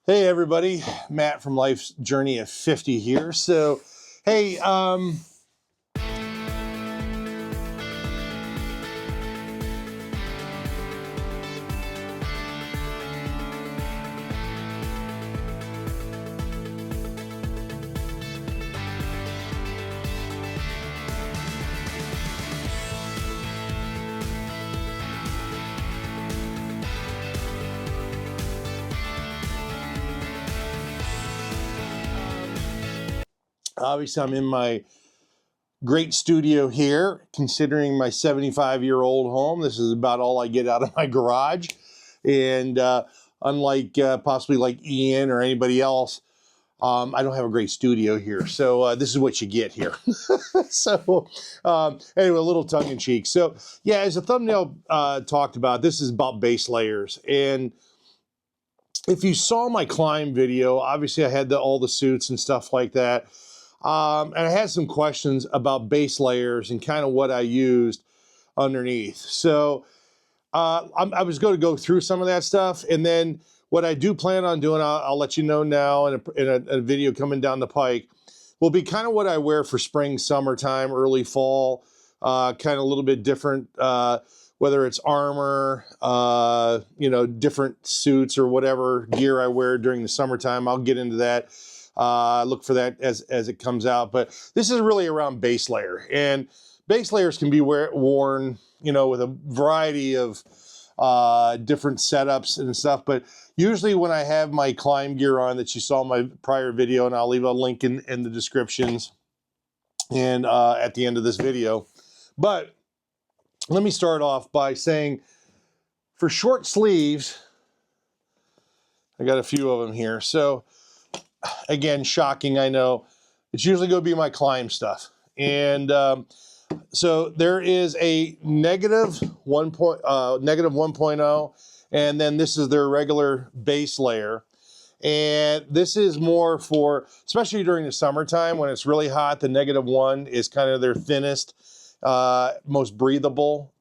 Hey everybody, Matt from Life's Journey of 50 here. So, hey, obviously I'm in my great studio here, considering my 75-year-old home. This is about all I get out of my garage. And unlike possibly like Ian or anybody else, I don't have a great studio here. So this is what you get here. So anyway, a little tongue in cheek. So yeah, as the thumbnail talked about, this is about base layers. And if you saw my climb video, obviously I had all the suits and stuff like that. And I had some questions about base layers and kind of what I used underneath. So I was going to go through some of that stuff. And then what I do plan on doing, I'll let you know now in a video coming down the pike, will be kind of what I wear for spring, summertime, early fall, kind of a little bit different, whether it's armor, different suits or whatever gear I wear during the summertime. I'll get into that. Look for that as it comes out. But this is really around base layer. And base layers can be worn, with a variety of different setups and stuff. But usually when I have my climb gear on that you saw in my prior video, and I'll leave a link in the descriptions and at the end of this video. But let me start off by saying for short sleeves, I got a few of them here. So again, shocking, I know. It's usually going to be my climb stuff. And so there is a negative 1.0, and then this is their regular base layer. And this is more for, especially during the summertime when it's really hot, the -1 is kind of their thinnest, most breathable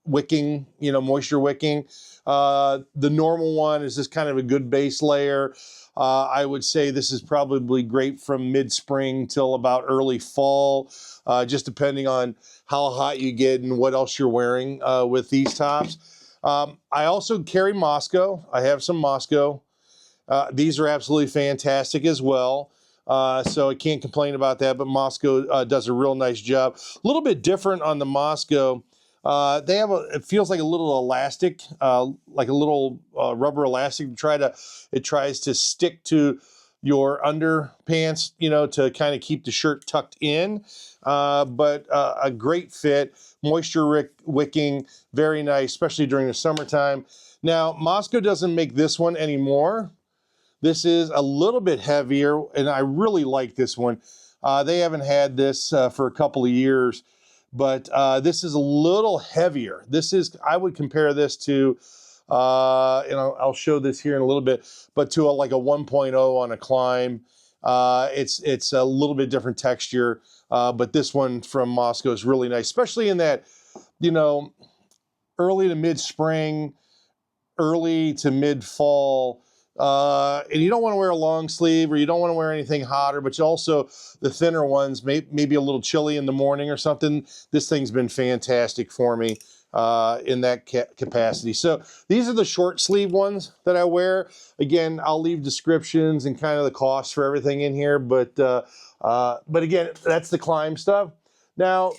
wicking, moisture wicking. The normal one is just kind of a good base layer. I would say this is probably great from mid-spring till about early fall, just depending on how hot you get and what else you're wearing with these tops. I also carry Moscow. I have some Moscow. These are absolutely fantastic as well. So I can't complain about that, but Moscow does a real nice job. A little bit different on the Moscow. They have it feels like a little elastic, like a little rubber elastic. It tries to stick to your underpants, to kind of keep the shirt tucked in. But a great fit, moisture wicking, very nice, especially during the summertime. Now, Moscow doesn't make this one anymore. This is a little bit heavier, and I really like this one. They haven't had this for a couple of years. But this is a little heavier. I would compare this to, I'll show this here in a little bit, but to like a 1.0 on a climb. It's a little bit different texture, but this one from Moscow is really nice, especially in that, early to mid-spring, early to mid-fall. And you don't want to wear a long sleeve, or you don't want to wear anything hotter, but you also, the thinner ones, maybe a little chilly in the morning or something. This thing's been fantastic for me in that capacity. So these are the short sleeve ones that I wear. Again, I'll leave descriptions and kind of the cost for everything in here, but again, that's the climb stuff. Now,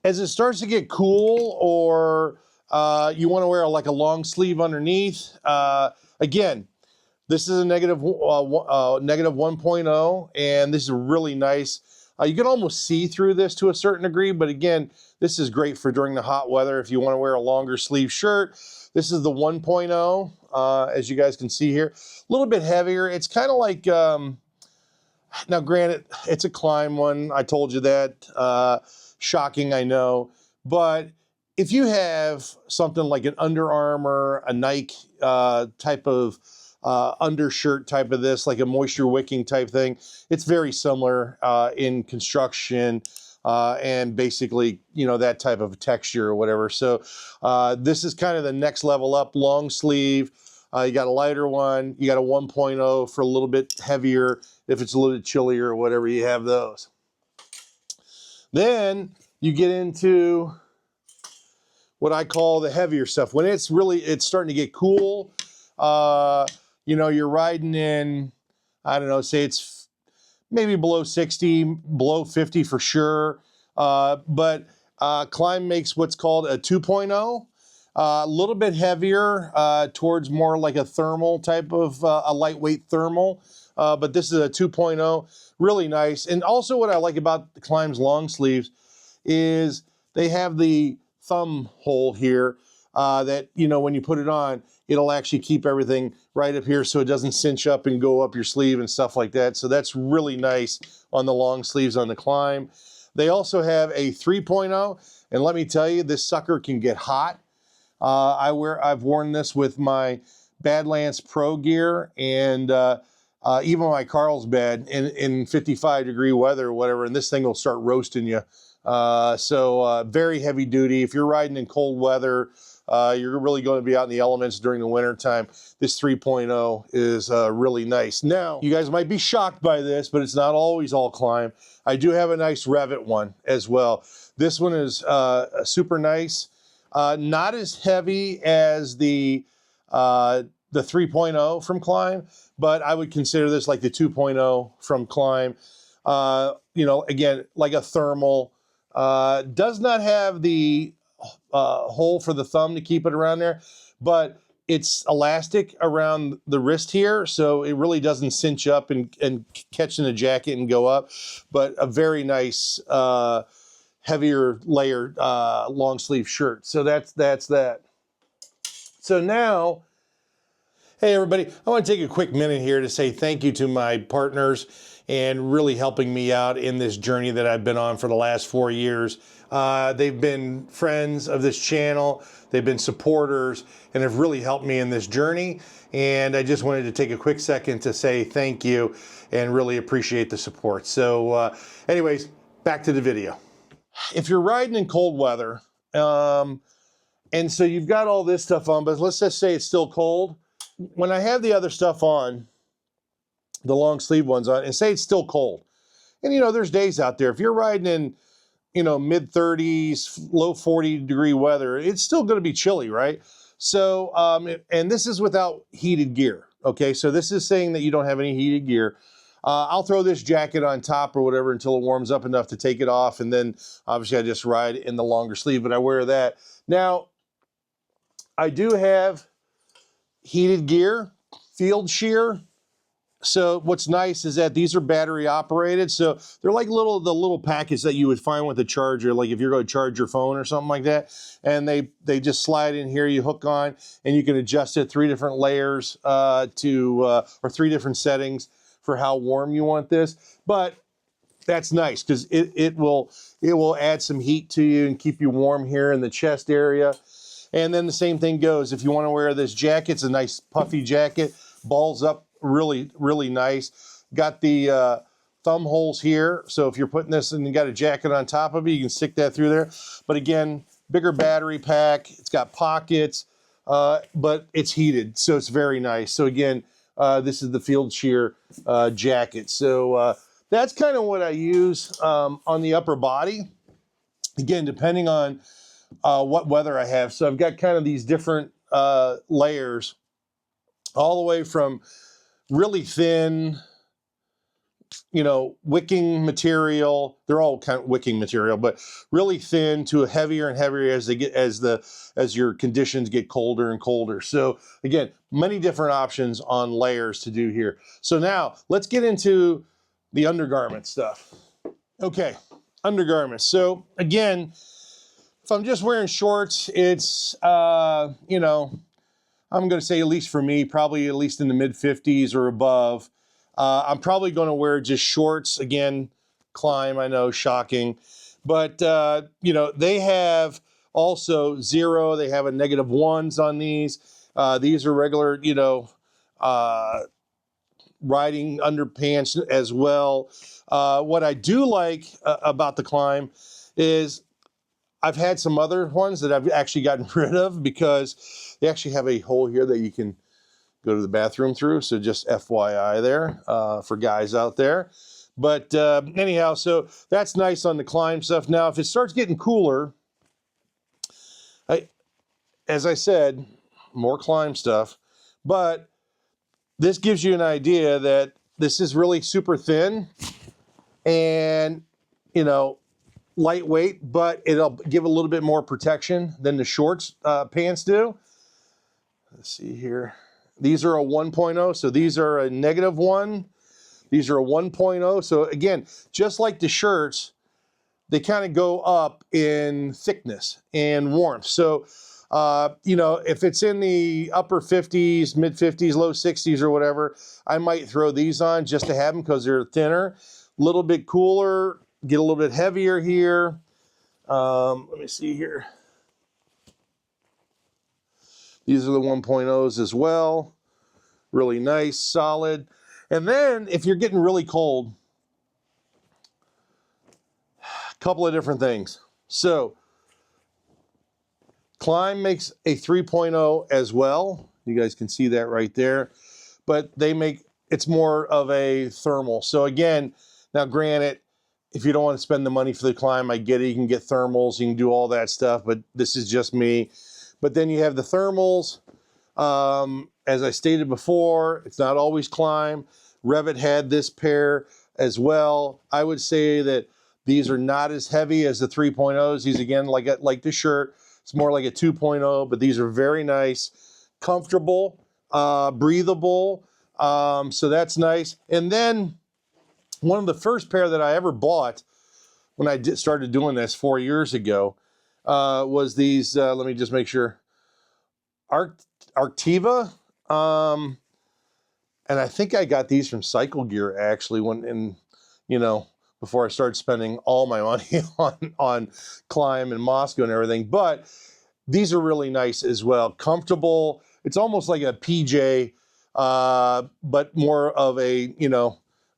as it starts to get cool, or you want to wear like a long sleeve underneath, again, this is a negative 1.0, and this is really nice. You can almost see through this to a certain degree, but again, this is great for during the hot weather if you want to wear a longer sleeve shirt. This is the 1.0, as you guys can see here. A little bit heavier. It's kind of like, now granted, it's a climb one. I told you that. Shocking, I know. But if you have something like an Under Armour, a Nike type of undershirt type of this, like a moisture wicking type thing, it's very similar in construction and basically, that type of texture or whatever. So this is kind of the next level up, long sleeve. You got a lighter one. You got a 1.0 for a little bit heavier if it's a little bit chillier or whatever. You have those. Then you get into what I call the heavier stuff. When it's starting to get cool, you know, you're riding in, I don't know, say it's maybe below 60, below 50 for sure. But Climb makes what's called a 2.0, a little bit heavier, towards more like a thermal type of, a lightweight thermal. But this is a 2.0, really nice. And also what I like about the Climb's long sleeves is they have the thumb hole here that, you know, when you put it on, it'll actually keep everything right up here so it doesn't cinch up and go up your sleeve and stuff like that. So that's really nice on the long sleeves on the Climb. They also have a 3.0, and let me tell you, this sucker can get hot. I've worn this with my Badlands Pro gear and even my Carlsbad in 55-degree weather or whatever, and this thing will start roasting you. So very heavy duty. If you're riding in cold weather, you're really going to be out in the elements during the winter time. This 3.0 is really nice. Now, you guys might be shocked by this, but it's not always all Climb. I do have a nice Revit one as well. This one is super nice. Not as heavy as the 3.0 from Climb, but I would consider this like the 2.0 from Climb. You know, again, like a thermal. Does not have the hole for the thumb to keep it around there, but it's elastic around the wrist here, so it really doesn't cinch up and catch in the jacket and go up. But a very nice heavier layered long sleeve shirt. So that's that. So now, hey everybody, I want to take a quick minute here to say thank you to my partners and really helping me out in this journey that I've been on for the last 4 years. They've been friends of this channel, they've been supporters, and have really helped me in this journey. And I just wanted to take a quick second to say thank you and really appreciate the support. So anyways, back to the video. If you're riding in cold weather, and so you've got all this stuff on, but let's just say it's still cold. When I have the other stuff on, the long sleeve ones on, and say it's still cold, and you know, there's days out there, if you're riding in, you know, mid 30s, low 40-degree weather, it's still going to be chilly, right? So, and this is without heated gear. Okay, so this is saying that you don't have any heated gear. I'll throw this jacket on top or whatever until it warms up enough to take it off, and then obviously I just ride in the longer sleeve, but I wear that. Now, I do have heated gear, field shear. So what's nice is that these are battery operated. So they're like the little package that you would find with a charger, like if you're going to charge your phone or something like that. And they just slide in here, you hook on, and you can adjust it 3 different layers or 3 different settings for how warm you want this. But that's nice because it will add some heat to you and keep you warm here in the chest area. And then the same thing goes if you want to wear this jacket. It's a nice puffy jacket, balls up really, really nice. Got the thumb holes here, so if you're putting this and you got a jacket on top of it, you can stick that through there. But again, bigger battery pack, it's got pockets, but it's heated, so it's very nice. So again, this is the field shear jacket. So that's kind of what I use on the upper body. Again, depending on what weather I have. So I've got kind of these different layers, all the way from really thin, you know, wicking material. They're all kind of wicking material, but really thin to a heavier and heavier as they get as your conditions get colder and colder. So again, many different options on layers to do here. So now let's get into the undergarment stuff. Okay, undergarments. So again, if I'm just wearing shorts, it's you know, I'm going to say, at least for me, probably at least in the mid 50s or above. I'm probably going to wear just shorts. Again, Climb, I know, shocking. But, you know, they have also 0. They have a -1s on these. These are regular, you know, riding underpants as well. What I do like about the Climb is I've had some other ones that I've actually gotten rid of because they actually have a hole here that you can go to the bathroom through. So just FYI there for guys out there. But anyhow, so that's nice on the climb stuff. Now, if it starts getting cooler, as I said, more climb stuff, but this gives you an idea that this is really super thin and, you know, lightweight, but it'll give a little bit more protection than the shorts pants do. Let's see here. These are a 1.0, so these are a -1. These are a 1.0. So again, just like the shirts, they kind of go up in thickness and warmth. So, you know, if it's in the upper 50s, mid 50s, low 60s or whatever, I might throw these on just to have them because they're thinner, a little bit cooler, get a little bit heavier here. Let me see here. These are the 1.0s as well. Really nice, solid. And then if you're getting really cold, a couple of different things. So Climb makes a 3.0 as well. You guys can see that right there. But they make, it's more of a thermal. So again, now granted, if you don't want to spend the money for the Climb, I get it. You can get thermals, you can do all that stuff, but this is just me. But then you have the thermals. As I stated before, it's not always Climb. Revit had this pair as well. I would say that these are not as heavy as the 3.0s. These, again, like the shirt, it's more like a 2.0, but these are very nice, comfortable, breathable. So that's nice. And then one of the first pair that I ever bought when I started doing this 4 years ago was these, let me just make sure, Artiva. And I think I got these from Cycle Gear actually before I started spending all my money on Climb and Moscow and everything. But these are really nice as well. Comfortable. It's almost like a PJ, but more of a,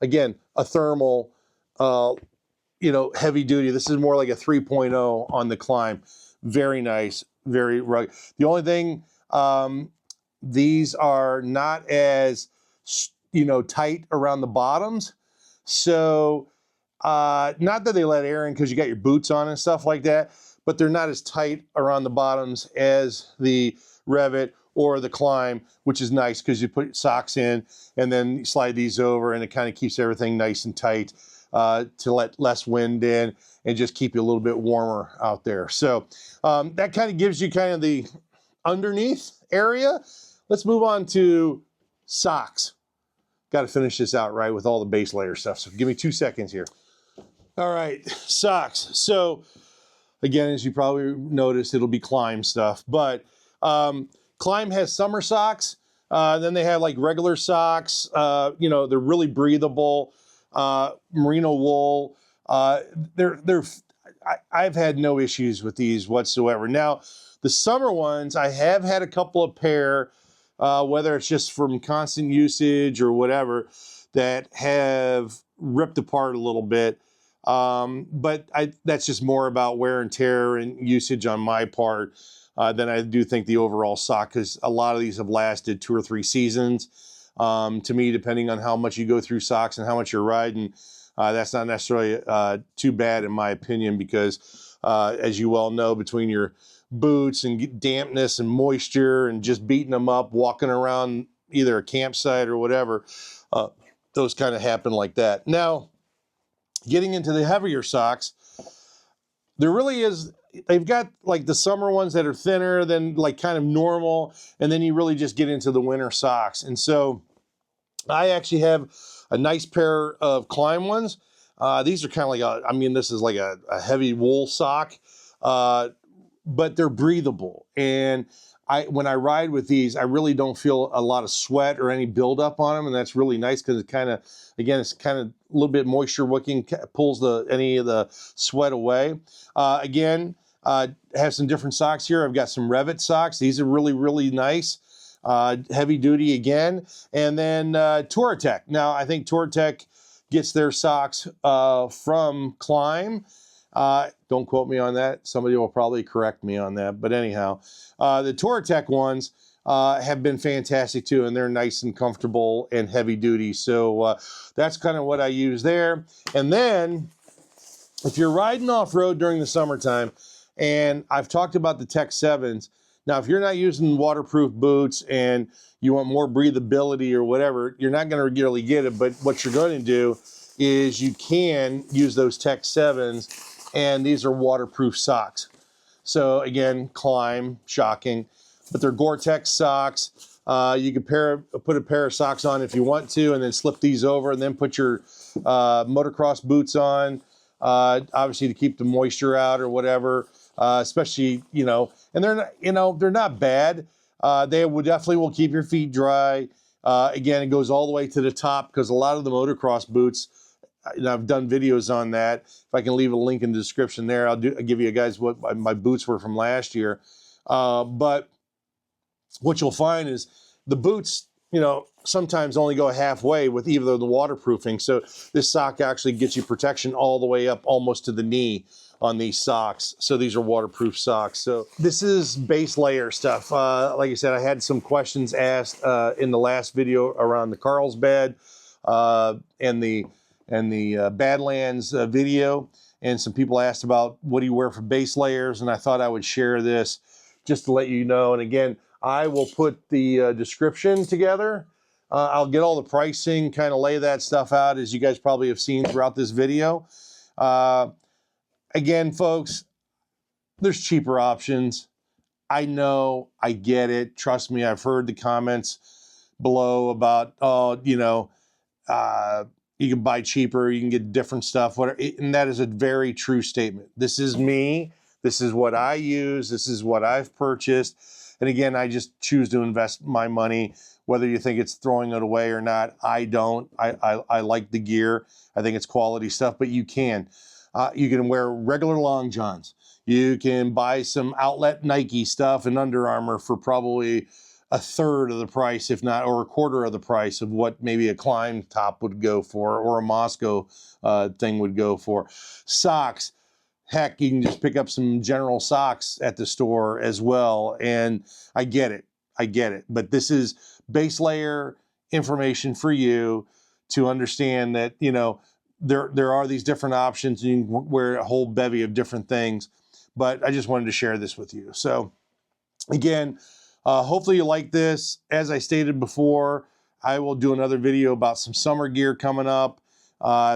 again, a thermal, heavy duty. This is more like a 3.0 on the Climb. Very nice, very rugged. The only thing, these are not as, tight around the bottoms. So, not that they let air in because you got your boots on and stuff like that, but they're not as tight around the bottoms as the Revit or the Climb, which is nice because you put socks in and then you slide these over and it kind of keeps everything nice and tight to let less wind in and just keep you a little bit warmer out there. So that kind of gives you kind of the underneath area. Let's move on to socks. Got to finish this out right with all the base layer stuff. So give me 2 seconds here. All right, socks. So again, as you probably noticed, it'll be Climb stuff, but Climb has summer socks. Then they have like regular socks. They're really breathable. Merino wool. I've had no issues with these whatsoever. Now, the summer ones, I have had a couple of pair, whether it's just from constant usage or whatever, that have ripped apart a little bit. But that's just more about wear and tear and usage on my part than I do think the overall sock, because a lot of these have lasted 2 or 3 seasons. To me, depending on how much you go through socks and how much you're riding, that's not necessarily too bad in my opinion, because as you well know, between your boots and dampness and moisture and just beating them up, walking around either a campsite or whatever, those kind of happen like that. Now, getting into the heavier socks, there really is, they've got like the summer ones that are thinner than like kind of normal, and then you really just get into the winter socks. And so I actually have a nice pair of Climb ones. These are kind of like this is like a heavy wool sock, but they're breathable. And when I ride with these, I really don't feel a lot of sweat or any buildup on them, and that's really nice because it kind of, again, it's kind of a little bit moisture wicking, pulls any of the sweat away. Again, have some different socks here. I've got some Revit socks. These are really, really nice. Heavy duty again. And then Tuareg. Now, I think Tuareg gets their socks from Climb. Don't quote me on that. Somebody will probably correct me on that. But anyhow, the Tuareg ones have been fantastic too, and they're nice and comfortable and heavy duty. So that's kind of what I use there. And then if you're riding off-road during the summertime, and I've talked about the Tech 7s, now if you're not using waterproof boots and you want more breathability or whatever, you're not going to regularly get it, but what you're going to do is you can use those Tech 7s, and these are waterproof socks. So again, climb, shocking, but they're Gore-Tex socks. You can put a pair of socks on if you want to, and then slip these over, and then put your motocross boots on, obviously to keep the moisture out or whatever. Especially, you know, and they're not, you know, they're not bad. They would definitely will keep your feet dry. Again, it goes all the way to the top because a lot of the motocross boots, and I've done videos on that. If I can leave a link in the description there, I'll give you guys what my boots were from last year. But what you'll find is the boots, you know, sometimes only go halfway with either the waterproofing. So this sock actually gets you protection all the way up almost to the knee on these socks. So these are waterproof socks. So this is base layer stuff. Like I said, I had some questions asked in the last video around the Carlsbad and the Badlands video. And some people asked about what do you wear for base layers, and I thought I would share this just to let you know. And again, I will put the description together. I'll get all the pricing, kind of lay that stuff out, as you guys probably have seen throughout this video. Again, folks, there's cheaper options. I know, I get it. Trust me, I've heard the comments below about, oh, you know, you can buy cheaper, you can get different stuff, whatever. And that is a very true statement. This is me. This is what I use. This is what I've purchased. And again, I just choose to invest my money, whether you think it's throwing it away or not. I don't. I like the gear. I think it's quality stuff, but you can. You can wear regular long johns. You can buy some outlet Nike stuff and Under Armour for probably a third of the price, if not, or a quarter of the price of what maybe a Climb top would go for, or a Moscow thing would go for. Socks. Heck, you can just pick up some general socks at the store as well. And I get it. I get it. But this is base layer information for you to understand that, you know, there are these different options. You can wear a whole bevy of different things. But I just wanted to share this with you. So again, hopefully you like this. As I stated before, I will do another video about some summer gear coming up.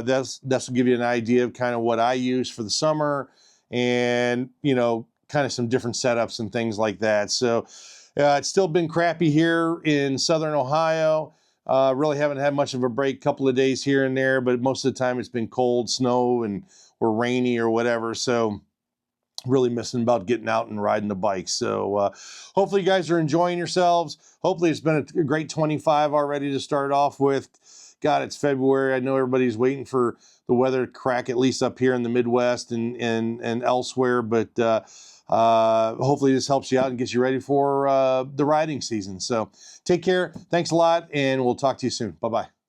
This will give you an idea of kind of what I use for the summer, and, you know, kind of some different setups and things like that. So it's still been crappy here in Southern Ohio. Really haven't had much of a break, couple of days here and there, but most of the time it's been cold, snow, and or rainy or whatever. So really missing about getting out and riding the bike. So hopefully you guys are enjoying yourselves. Hopefully it's been a great 25 already to start off with. God, it's February. I know everybody's waiting for the weather to crack, at least up here in the Midwest and elsewhere. But hopefully this helps you out and gets you ready for the riding season. So take care. Thanks a lot, and we'll talk to you soon. Bye-bye.